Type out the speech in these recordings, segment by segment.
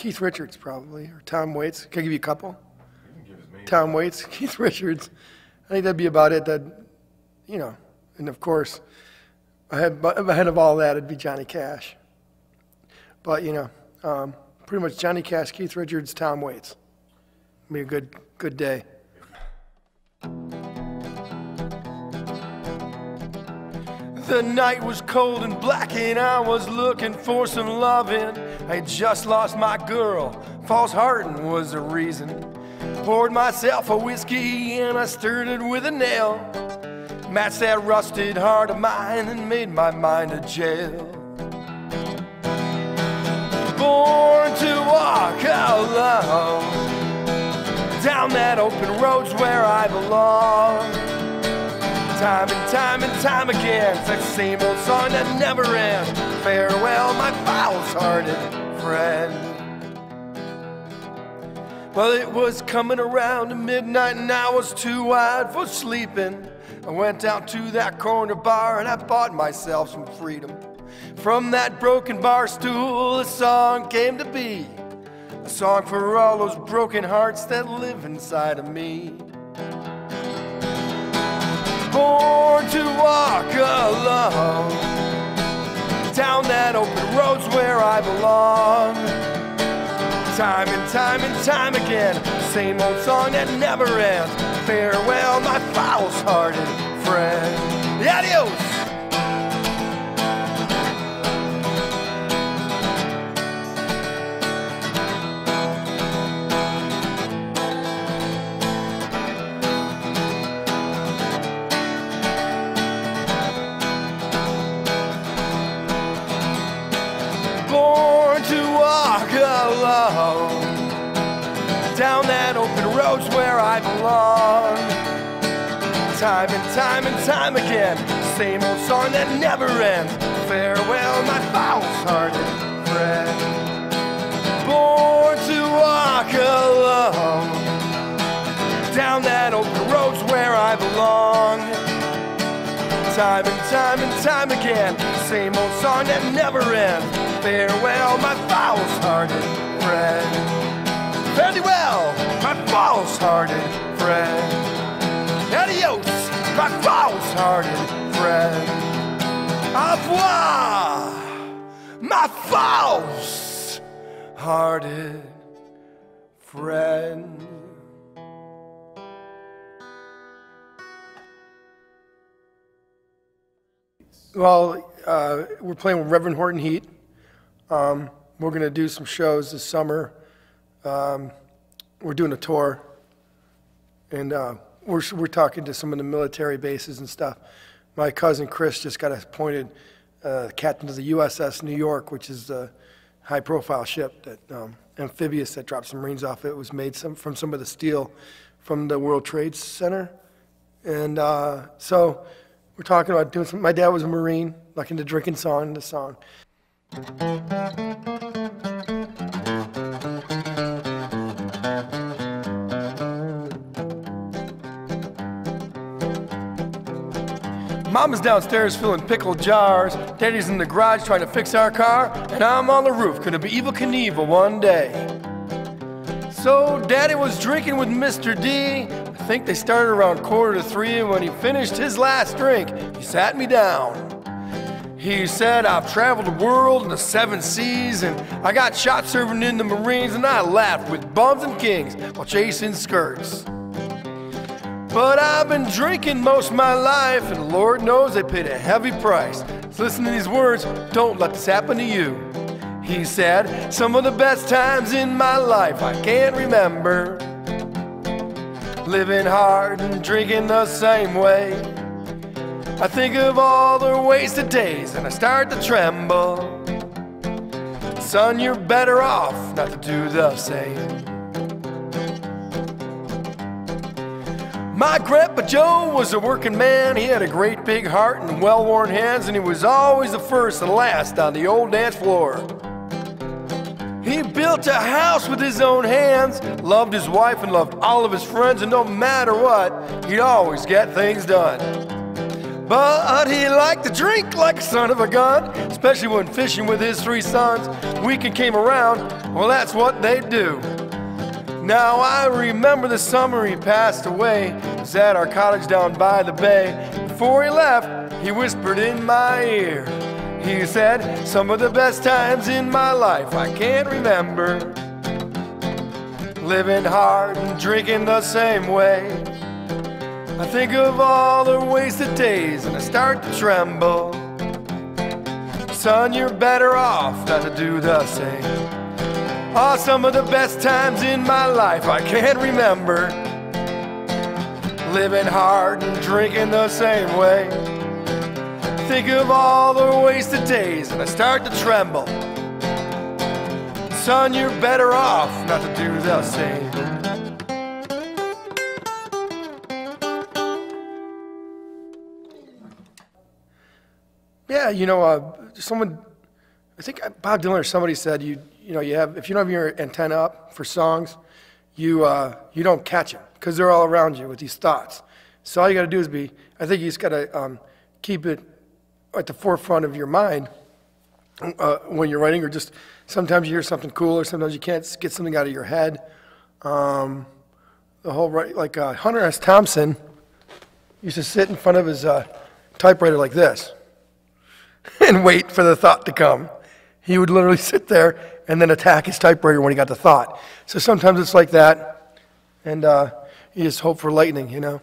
Keith Richards probably, or Tom Waits. Can I give you a couple? You can give his name. Tom Waits, Keith Richards. I think that'd be about it. That, you know, and of course, ahead of all that, it'd be Johnny Cash. But you know, pretty much Johnny Cash, Keith Richards, Tom Waits. Be a good day. The night was cold and black and I was looking for some loving. I had just lost my girl, false hearting was the reason. Poured myself a whiskey and I stirred it with a nail. Matched that rusted heart of mine and made my mind a jail. Born to walk alone down that open road's where I belong. Time and time again, it's that same old song that never ends. Farewell, my false-hearted friend. Well, it was coming around to midnight and I was too wide for sleeping. I went out to that corner bar and I bought myself some freedom. From that broken bar stool, a song came to be. A song for all those broken hearts that live inside of me. Born to walk alone down that open road's where I belong. Time and time again, same old song that never ends. Farewell, my false-hearted friend. Adios! Down that open road's where I belong. Time and time again, same old song that never ends. Farewell, my false-hearted friend. Born to walk alone down that open road's where I belong. Time and time again, same old song that never ends. Farewell, my false-hearted friend. Farewell, my false-hearted friend. Adios, my false-hearted friend. Au revoir, my false-hearted friend. Well, we're playing with Reverend Horton Heat. We're going to do some shows this summer. We're doing a tour, and we're talking to some of the military bases and stuff. My cousin Chris just got appointed captain of the USS New York, which is a high-profile ship that amphibious that dropped some Marines off. It was made from some of the steel from the World Trade Center, and so we're talking about doing some. My dad was a Marine, like in the drinking song, the song. Mama's downstairs filling pickle jars. Daddy's in the garage trying to fix our car. And I'm on the roof, gonna be Evel Knievel one day. So Daddy was drinking with Mr. D. I think they started around 2:45, and when he finished his last drink, he sat me down. He said, I've traveled the world in the 7 seas, and I got shot serving in the Marines, and I laughed with bums and kings while chasing skirts. But I've been drinking most of my life, and Lord knows they paid a heavy price. So listen to these words, don't let this happen to you. He said, some of the best times in my life I can't remember. Living hard and drinking the same way. I think of all the wasted days and I start to tremble. Son, you're better off not to do the same. My grandpa Joe was a working man. He had a great big heart and well-worn hands, and he was always the first and last on the old dance floor. He built a house with his own hands, loved his wife and loved all of his friends, and no matter what, he'd always get things done. But he liked to drink like a son of a gun, especially when fishing with his 3 sons. Weekend came around, well, that's what they do. Now I remember the summer he passed away. It was at our cottage down by the bay. Before he left, he whispered in my ear. He said, some of the best times in my life I can't remember. Living hard and drinking the same way. I think of all the wasted days and I start to tremble. Son, you're better off not to do the same. Oh, some of the best times in my life I can't remember. Living hard and drinking the same way. Think of all the wasted days and I start to tremble. Son, you're better off not to do the same. Yeah, you know, someone, I think Bob Dylan or somebody said, you have, if you don't have your antenna up for songs, you don't catch them because they're all around you with these thoughts. So all you got to do is I think you just got to keep it at the forefront of your mind when you're writing, or just sometimes you hear something cool, or sometimes you can't get something out of your head. The whole, like Hunter S. Thompson used to sit in front of his typewriter like this and wait for the thought to come. He would literally sit there and then attack his typewriter when he got the thought. So sometimes it's like that, and you just hope for lightning, you know.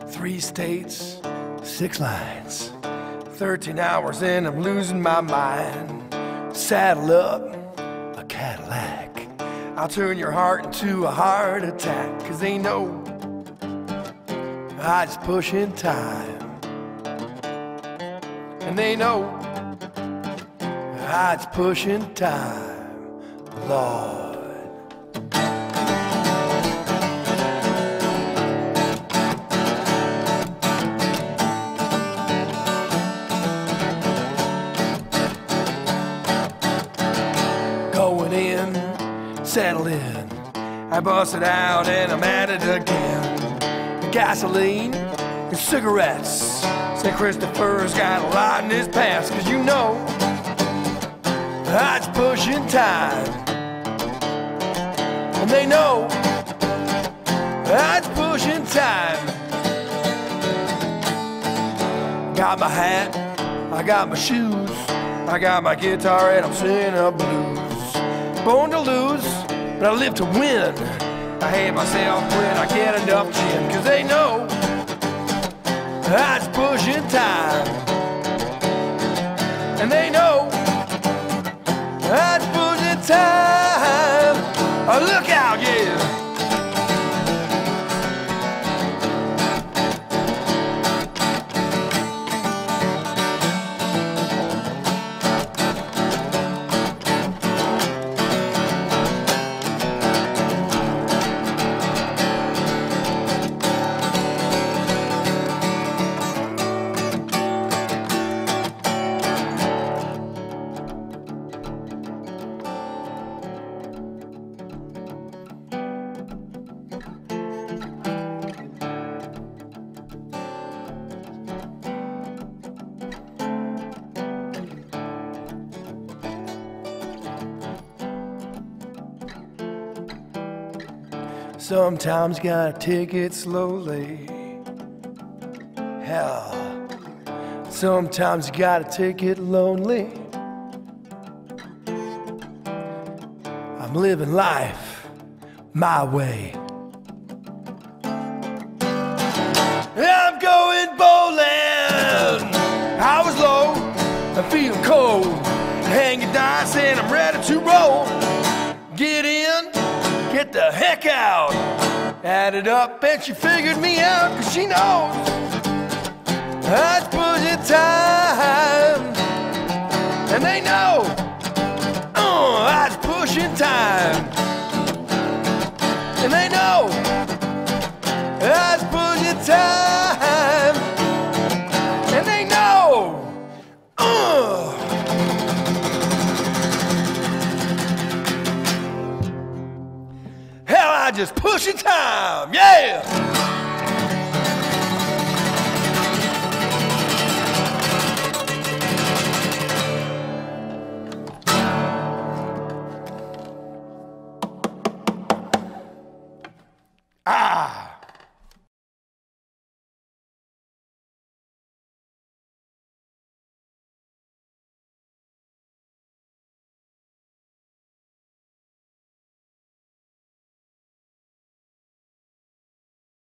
Three states, 6 lines, 13 hours in, I'm losing my mind. Saddle up a Cadillac, I'll turn your heart into a heart attack. 'Cause they know I just push in time, and they know I just push in time, Lord. Settle in, I bust it out and I'm at it again. Gasoline and cigarettes, St. Christopher's got a lot in his past. 'Cause you know, it's pushing time, and they know it's pushing time. Got my hat, I got my shoes, I got my guitar and I'm singing a blues. Born to lose, but I live to win. I hate myself when I get enough gin. 'Cause they know it's pushing time, and they know it's pushing time. Oh, look out, yeah. Sometimes gotta take it slowly. Hell, sometimes you gotta take it lonely. I'm living life my way. I'm going bowling. I was low, I'm feeling cold. Hanging dice and I'm ready to roll. Get in, get the heck out. Added up and she figured me out. 'Cause she knows it's pushing time, and they know it's pushing time. just pushing time, yeah!